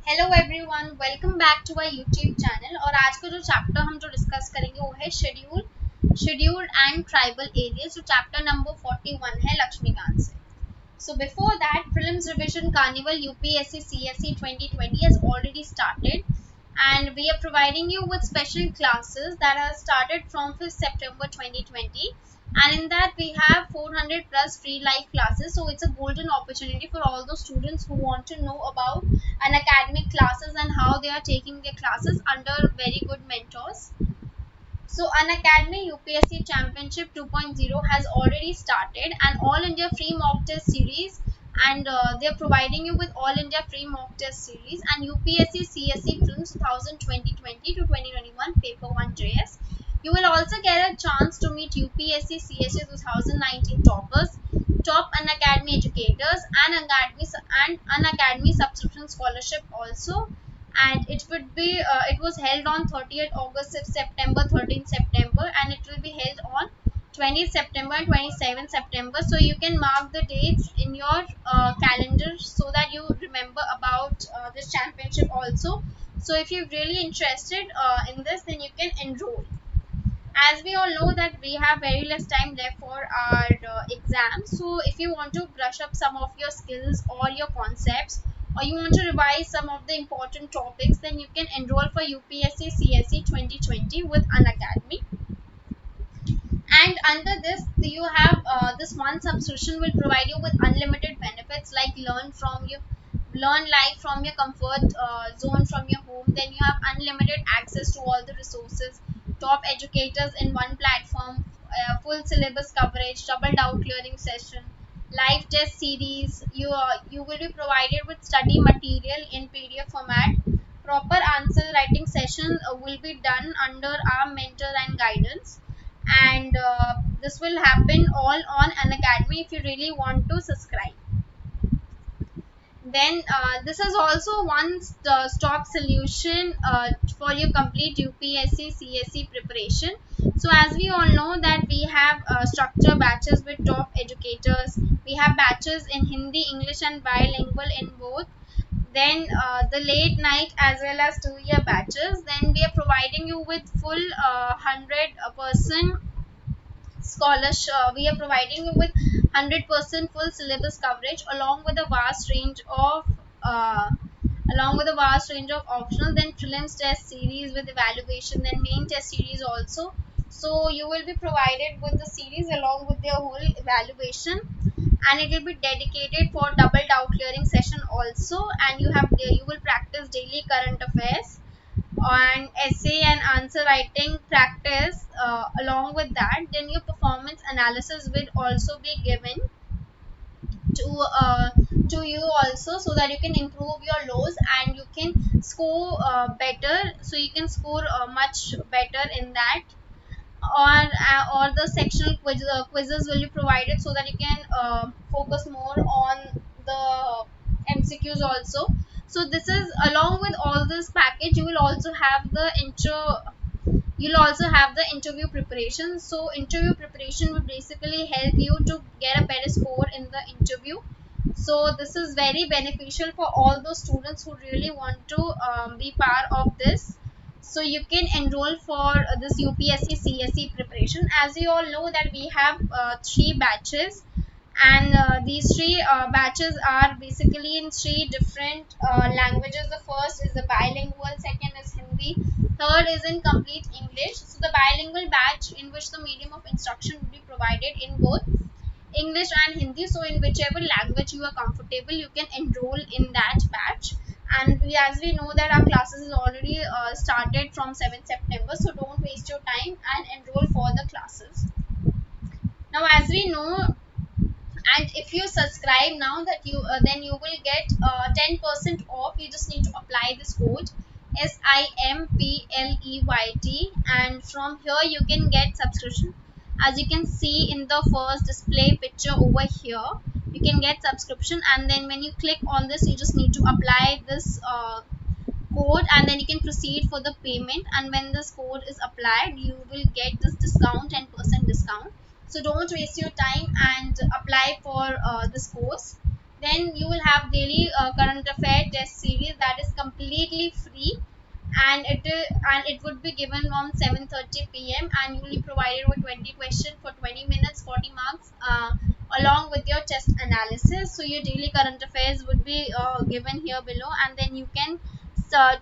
Hello everyone, welcome back to our YouTube channel. और आज का जो चैप्टर हम जो डिस्कस करेंगे वो है शेड्यूल्ड एंड ट्राइबल एरियाज। जो चैप्टर नंबर 41 है लक्ष्मीकांत से। So before that, Prelims Revision Carnival UPSC CSE 2020 has already started, and we are providing you with special classes that have started from 5th September 2020, and in that we have 400 plus free live classes. So it's a golden opportunity for all those students who want to know about an academic classes and how they are taking their classes under very good mentors. So, an Academy UPSC Championship 2.0 has already started, and All India Free Mock Test Series, and they are providing you with All India Free Mock Test Series and UPSC CSE Films 2020 to 2021 Paper 1 JS. You will also get a chance to meet UPSC CSE 2019 toppers, top Unacademy educators, and Unacademy subscription scholarship also. And it was held on 30th August, September, 13th September, and it will be held on 20th September and 27th September. So you can mark the dates in your calendar so that you remember about this championship also. So if you're really interested in this, then you can enroll. As we all know that we have very less time left for our exams, so if you want to brush up some of your skills or your concepts, or you want to revise some of the important topics, then you can enroll for UPSC CSE 2020 with Unacademy. And under this, you have this one subscription will provide you with unlimited benefits like learn live from your comfort zone from your home. Then you have unlimited access to all the resources, top educators in one platform, full syllabus coverage, double doubt clearing session, live test series. You will be provided with study material in PDF format. Proper answer writing session will be done under our mentor and guidance, and this will happen all on an academy if you really want to subscribe. Then this is also one stock solution for your complete UPSC CSE preparation. So as we all know that we have structure batches with top educators. We have batches in Hindi, English, and bilingual in both. Then the late night as well as 2 year batches. Then we are providing you with full 100% scholarship. We are providing you with 100% full syllabus coverage uh, along with a vast range of optional, then prelims test series with evaluation, then main test series also. So you will be provided with the series along with their whole evaluation, and it will be dedicated for double doubt clearing session also. And you will practice daily current affairs and essay and answer writing practice. Along with that, then your performance analysis will also be given to uh, to you also, so that you can improve your lows and you can score better, so you can score much better in that. Or the sectional quizzes will be provided so that you can focus more on the MCQs also. So this is along with all this package, you'll also have the interview preparation. So interview preparation will basically help you to get a better score in the interview. So this is very beneficial for all those students who really want to be part of this. So you can enroll for this UPSC CSE preparation. As you all know that we have three batches, and these three batches are basically in three different languages. The first is the bilingual, second is Hindi, third is in complete English. So the bilingual batch, in which the medium of instruction will be provided in both English and Hindi. So in whichever language you are comfortable, you can enroll in that batch. And as we know that our classes is already started from 7th September, so don't waste your time and enroll for the classes. Now, as we know, and if you subscribe now, that you then you will get 10% off. You just need to apply this code SIMPLEYT, and from here you can get subscription. As you can see in the first display picture over here, you can get subscription, and then when you click on this, you just need to apply this code, and then you can proceed for the payment. And when this code is applied, you will get this discount, 10% discount. So don't waste your time and apply for this course. Then you will have daily current affair test series that is completely free, and it would be given on 7:30 p.m. and you will be provided with 20 questions for 20 minutes, 40 marks, along with your test analysis. So your daily current affairs would be given here below, and then you can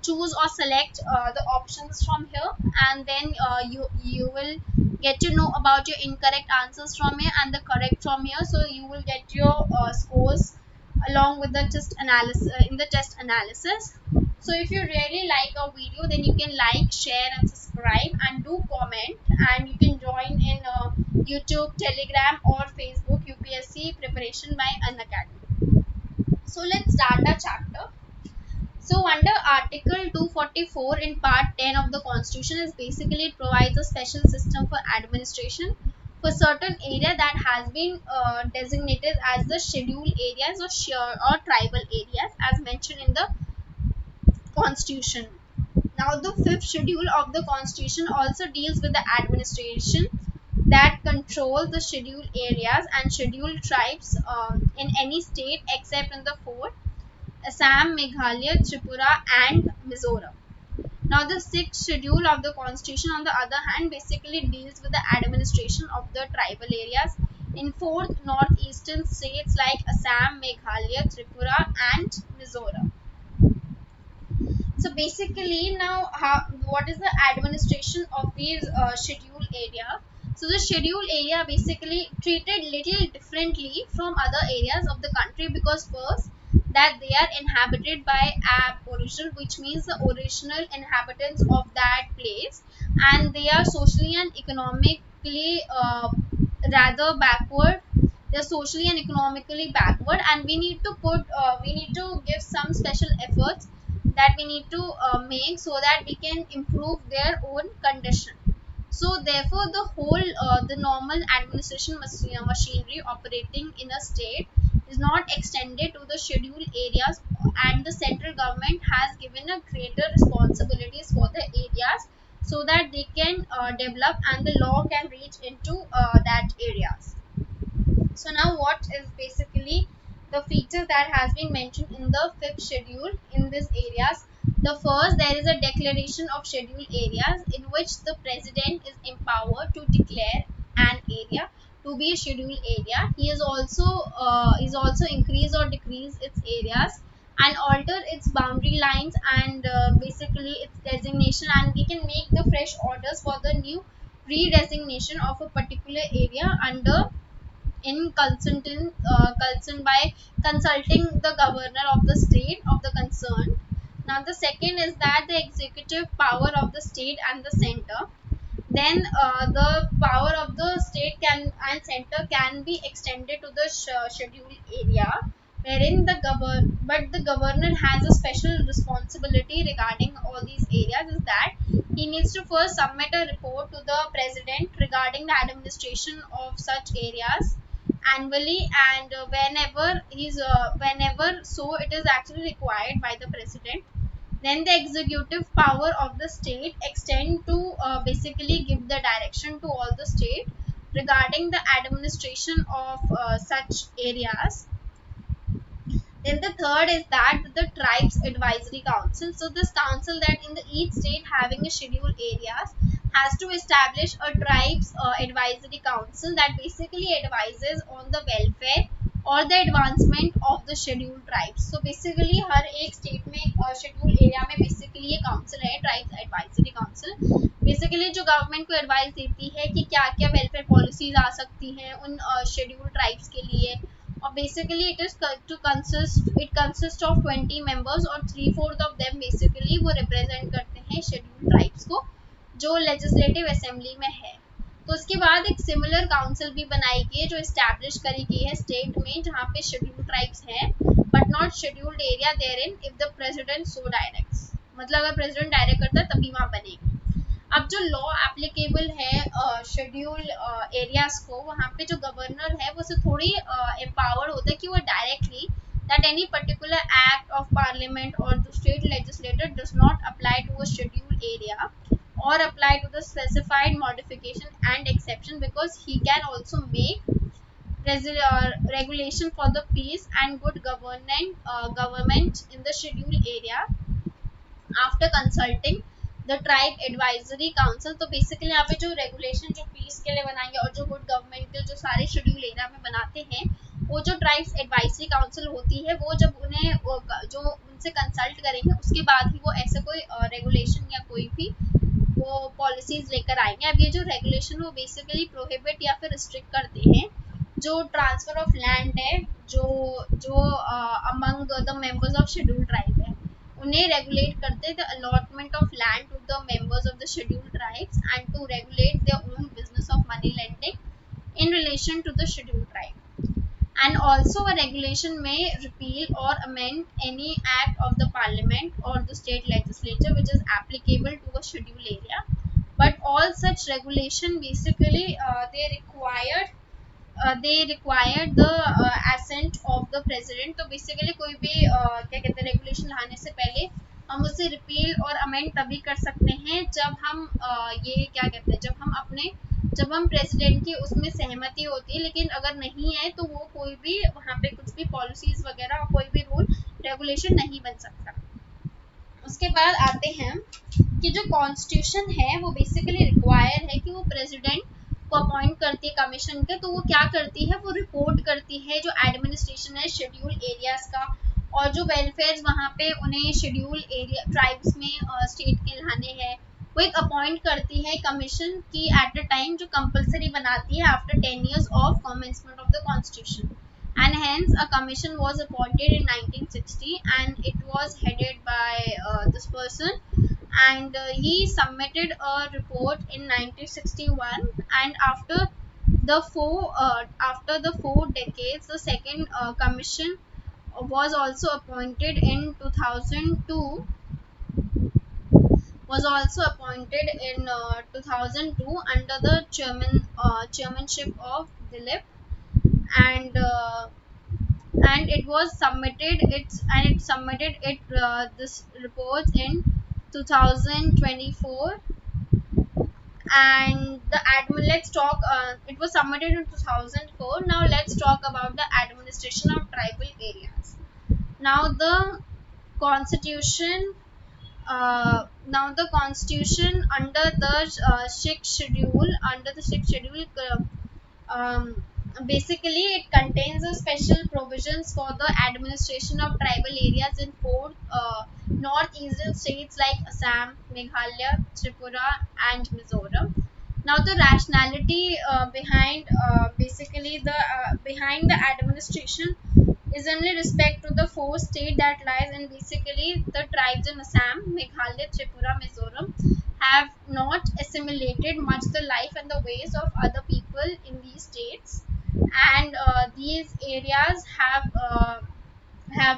choose or select the options from here, and then you will get to know about your incorrect answers from here and the correct from here. So you will get your scores along with the test analysis in the test analysis. So if you really like our video, then you can like, share and subscribe, and do comment, and you can join in YouTube, Telegram or Facebook UPSC preparation by Unacademy. So let's start the chapter. So under Article 244 in Part 10 of the Constitution is basically it provides a special system for administration for certain area that has been designated as the scheduled areas or tribal areas as mentioned in the Constitution. Now the fifth schedule of the Constitution also deals with the administration that control the scheduled areas and scheduled tribes in any state except in the four: Assam, Meghalaya, Tripura and Mizoram. Now the sixth schedule of the Constitution on the other hand basically deals with the administration of the tribal areas in fourth northeastern states like Assam, Meghalaya, Tripura and Mizoram. So basically now what is the administration of these scheduled area? So the scheduled area basically treated little differently from other areas of the country because first that they are inhabited by aboriginal, which means the original inhabitants of that place, and they are socially and economically rather backward. They're socially and economically backward, and we need to give some special efforts that we need to make so that we can improve their own condition. So therefore the whole the normal administration machinery operating in a state is not extended to the scheduled areas, and the central government has given a greater responsibilities for the areas so that they can develop and the law can reach into that areas. So now what is basically the feature that has been mentioned in the fifth schedule in these areas? The first, there is a declaration of scheduled areas in which the president is empowered to declare an area to be a scheduled area. He is also increase or decrease its areas and alter its boundary lines and basically its designation, and we can make the fresh orders for the new redesignation of a particular area under in concern by consulting the governor of the state of the concern. Now the second is that the executive power of the state and the center, then the power of the state can and center can be extended to the scheduled area, wherein the governor has a special responsibility regarding all these areas, is that he needs to first submit a report to the president regarding the administration of such areas annually, and whenever so it is actually required by the president. Then the executive power of the state extend to basically give the direction to all the state regarding the administration of such areas. Then the third is that the tribes advisory council. So this council that in the each state having a scheduled areas has to establish a tribes advisory council that basically advises on the welfare और the advancement of the scheduled tribes. So basically हर एक state में scheduled area में basically ये council है tribes advisory council. Basically जो government को advice देती है कि क्या क्या welfare policies आ सकती हैं उन scheduled tribes के लिए, और basically it consists of 20 members और 3/4 of them basically वो represent करते हैं scheduled tribes को जो legislative assembly में है. तो उसके बाद एक सिमिलर काउंसिल भी बनाई गई है जो इस्टेब्लिश करी गई है स्टेट में जहाँ पे शेड्यूल्ड ट्राइब्स हैं but not scheduled area therein if the president so directs, मतलब अगर प्रेसिडेंट डायरेक्ट करता है तभी वहाँ बनेगी. अब जो लॉ एप्लीकेबल है शेड्यूल एरियाज को, वहाँ पे जो गवर्नर है वो से थोड़ी एम्पावर्ड होता है कि वो directly that any particular act of parliament or the state legislature does not apply to a scheduled area or apply to the specified modification and exception, because he can also make regulation for the peace and good government in the scheduled area after consulting the tribe advisory council। तो basically यहाँ पे जो regulation जो piece के लिए बनाएंगे और जो गुड गवर्नमेंट के जो सारे शेड्यूल एरिया में बनाते हैं, वो जो ट्राइब्स एडवाइजरी काउंसिल होती है, वो जब उन्हें जो उनसे कंसल्ट करेंगे उसके बाद ही वो ऐसे कोई रेगुलेशन या कोई भी वो पॉलिसीज लेकर आएंगे। अब ये जो रेगुलेशन वो बेसिकली प्रोहिबिट या फिर रिस्ट्रिक्ट करते हैं जो ट्रांसफर ऑफ लैंड है, जो जो among the members of schedule tribe है, उन्हें रेगुलेट करते the allotment of land to the members of the schedule tribes and to regulate their own business of money lending in relation to the schedule tribe. And also a regulation may repeal or amend any act of the parliament or the state legislature which is applicable to a scheduled area, but all such regulation basically they required the assent of the president। तो basically कोई भी क्या कहते हैं regulation लाने से पहले हम उसे रिपील और अमेंड तभी कर सकते हैं जब हम ये क्या कहते हैं जब हम प्रेसिडेंट की उसमें सहमति होती है। लेकिन अगर नहीं है तो वो कोई भी वहाँ पे कुछ भी पॉलिसीज वगैरह और कोई भी रूल रेगुलेशन नहीं बन सकता। उसके बाद आते हैं कि जो कॉन्स्टिट्यूशन है वो बेसिकली रिक्वायर है कि वो प्रेसिडेंट को अपॉइंट करती है कमीशन के। तो वो क्या करती है, वो रिपोर्ट करती है जो एडमिनिस्ट्रेशन है शेड्यूल एरियाज का, और जो वेलफेयर वहाँ पे उन्हें शेड्यूल एरिया ट्राइब्स में स्टेट के लाने हैं, वो एक अपॉइंट करती है कमीशन की एट द टाइम जो कंपलसरी बनाती है after 10 years of commencement of the constitution. And hence a commission was appointed in 1960 and it was headed by this person, and he submitted a report in 1961, and after the four decades the second commission was also appointed in 2002 under the chairmanship of Dilip, and it submitted this report in 2024, and let's talk it was submitted in 2004। Now let's talk about the administration of tribal areas। Now the constitution under the sixth schedule basically it contains a special provisions for the administration of tribal areas in four northeastern states like Assam, Meghalaya, Tripura and Mizoram। Now the rationality behind the administration is only respect to the four states that lies in basically the tribes in Assam, Meghalaya, Tripura, Mizoram have not assimilated much the life and the ways of other people in these states, and these areas have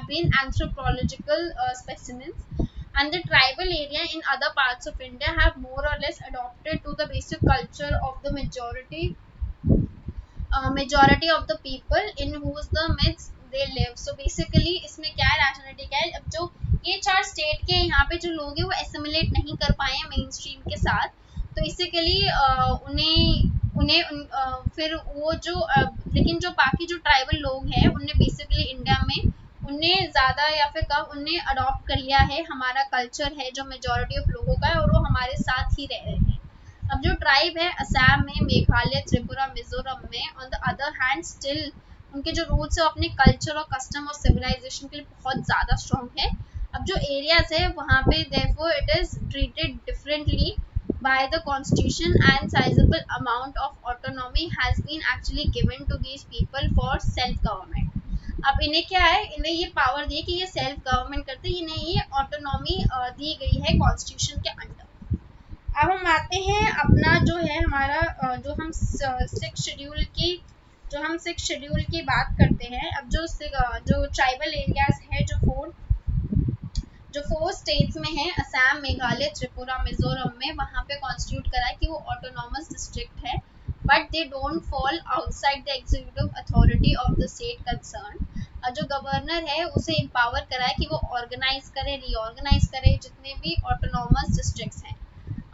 been anthropological specimens, and the tribal area in other parts of India have more or less adopted to the basic culture of the majority of the people in whose the midst they live। So basically इसमें क्या है, rationality क्या है, अब जो ये चार state के यहाँ पे जो लोग हैं वो एसिमुलेट नहीं कर पाए हैं मेन स्ट्रीम के साथ, तो इसी के लिए फिर वो जो लेकिन जो बाकी जो ट्राइबल लोग हैं उनने बेसिकली इंडिया में उन्हें ज़्यादा या फिर कम उन्हें अडॉप्ट कर लिया है, हमारा कल्चर है जो मेजॉरिटी ऑफ लोगों का है और वो हमारे साथ ही रह रहे हैं। अब जो ट्राइब है असम में, मेघालय, त्रिपुरा, मिजोरम में on the other hand still उनके जो रूट्स है अपने कल्चर और कस्टम और सिविलाइजेशन के लिए बहुत ज़्यादा स्ट्रॉन्ग है। अब जो एरियाज है वहाँ पे therefore it is treated differently by the constitution and sizable amount of autonomy has been actually given to these people for self government। अब इन्हें क्या है, इन्हें ये पावर दी कि ये सेल्फ गवर्नमेंट करते, इन्हें ये ऑटोनॉमी दी गई है कॉन्स्टिट्यूशन के अंडर। अब हम आते हैं अपना जो है हमारा जो हम सिक्स शेड्यूल की बात करते हैं। अब जो ट्राइबल एरियाज है जो फोर स्टेट्स में है असम, मेघालय, त्रिपुरा, मिजोरम में, वहाँ पे कॉन्स्टिट्यूट करा है कि वो ऑटोनॉमस डिस्ट्रिक्ट है, but they don't fall outside the executive authority of the state concern. जो गवर्नर है उसे एम्पावर करा है कि वो ऑर्गेनाइज करे, रीऑर्गेनाइज करे जितने भी ऑटोनॉमस डिस्ट्रिक्ट्स हैं।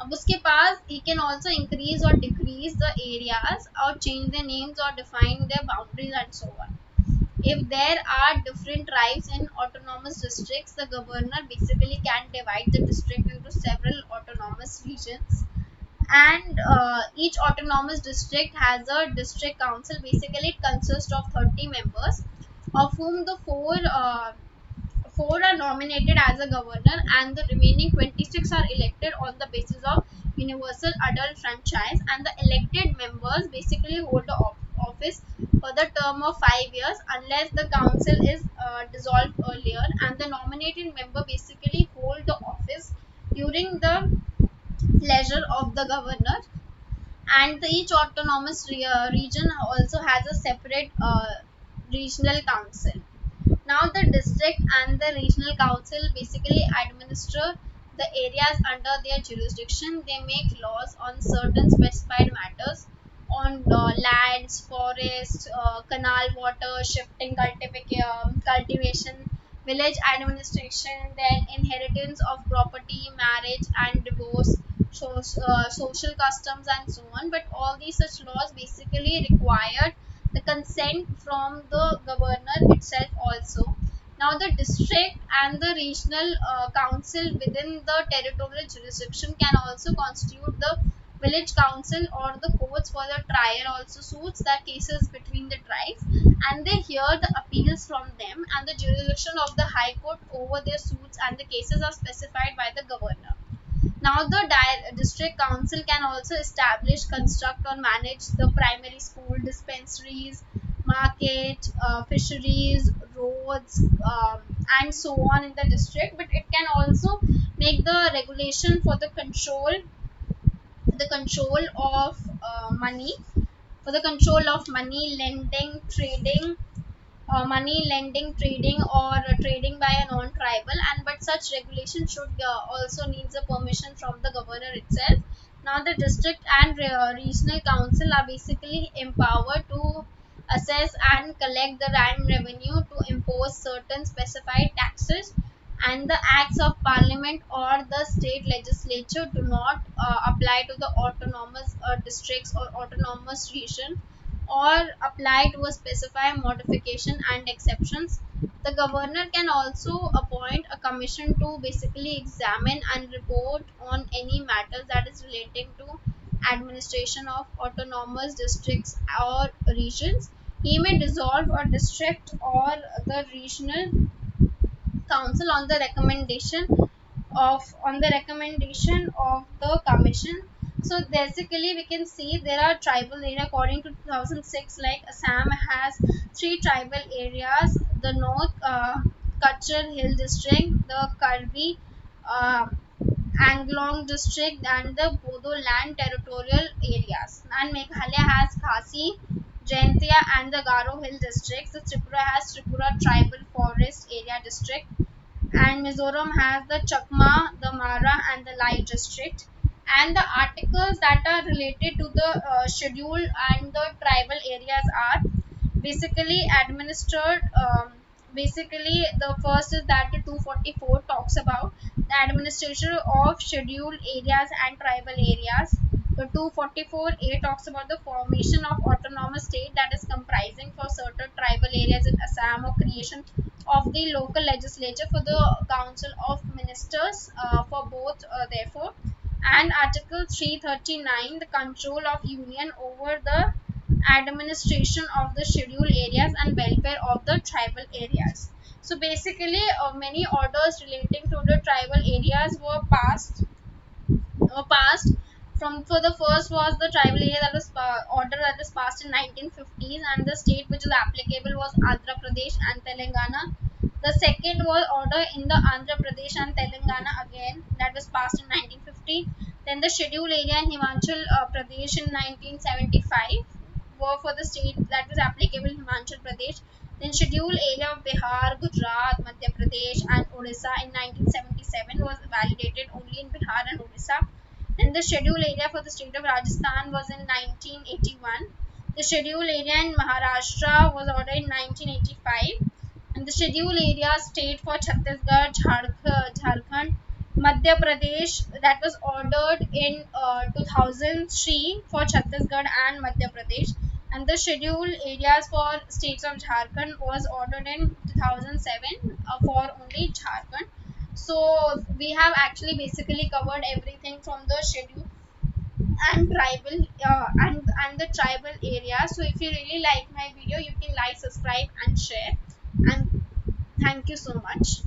अब उसके पास he can also increase or decrease the areas or change their names or define their boundaries and so on. If there are different tribes in autonomous districts, the governor basically can divide the district into several autonomous regions, and each autonomous district has a district council. Basically it consists of 30 members, of whom the four are nominated as a governor, and the remaining 26 are elected on the basis of universal adult franchise, and the elected members basically hold the office for the term of 5 years unless the council is dissolved earlier, and the nominated member basically hold the office during the pleasure of the governor. And each autonomous region also has a separate regional council. Now the district and the regional council basically administer the areas under their jurisdiction. They make laws on certain specified matters on lands, forests, canal water, shifting cultivation, village administration, then inheritance of property, marriage and divorce, social customs and so on. But all these such laws basically required the consent from the governor itself also. Now the district and the regional council within the territorial jurisdiction can also constitute the village council or the courts for the trial also suits that cases between the tribes, and they hear the appeals from them, and the jurisdiction of the high court over their suits and the cases are specified by the governor. Now the district council can also establish, construct or manage the primary school, dispensaries, market, fisheries, roads, and so on in the district. But it can also make the regulation for the control of money, for the control of money lending, trading, money lending, trading, or trading by a non-tribal. And but such regulation should also needs a permission from the governor itself. Now the district and regional council are basically empowered to assess and collect the land revenue, to impose certain specified taxes, and the acts of parliament or the state legislature do not apply to the autonomous districts or autonomous region, or apply to a specified modification and exceptions. The governor can also appoint a commission to basically examine and report on any matters that is relating to administration of autonomous districts or regions. He may dissolve a district or the regional council on the recommendation of the commission. So basically we can see there are tribal area according to 2006, like Assam has three tribal areas: the North Kachar Hill district, the Karbi uh, Anglong district, and the Bodoland territorial areas. And Meghalaya has Khasi, Jaintia and the Garo Hill districts. The Tripura has Tripura tribal forest area district, and Mizoram has the Chakma, the Mara, and the Lai district. And the articles that are related to the schedule and the tribal areas are basically administered. Basically, the first is that the 244 talks about the administration of scheduled areas and tribal areas. The 244A talks about the formation of autonomous state that is comprising for certain tribal areas in Assam, or creation of the local legislature for the council of ministers for both therefore. And article 339, the control of union over the administration of the scheduled areas and welfare of the tribal areas. So basically many orders relating to the tribal areas were passed from. For the first was the tribal area that was order that was passed in 1950s, and the state which is applicable was Andhra Pradesh and Telangana. The second was order in the Andhra Pradesh and Telangana again, that was passed in 1950. Then the scheduled area in Himachal Pradesh in 1975 were for the state that was applicable in Himachal Pradesh. Then scheduled area of Bihar, Gujarat, Madhya Pradesh and Odisha in 1977 was validated only in Bihar and Odisha. Then the scheduled area for the state of Rajasthan was in 1981. The scheduled area in Maharashtra was ordered in 1985. And the scheduled area state for Chhattisgarh, Jharkhand, Madhya Pradesh, that was ordered in 2003 for Chhattisgarh and Madhya Pradesh, and the scheduled areas for states of Jharkhand was ordered in 2007 for only Jharkhand. So we have actually basically covered everything from the schedule and tribal and the tribal area. So if you really like my video, you can like, subscribe and share, and thank you so much.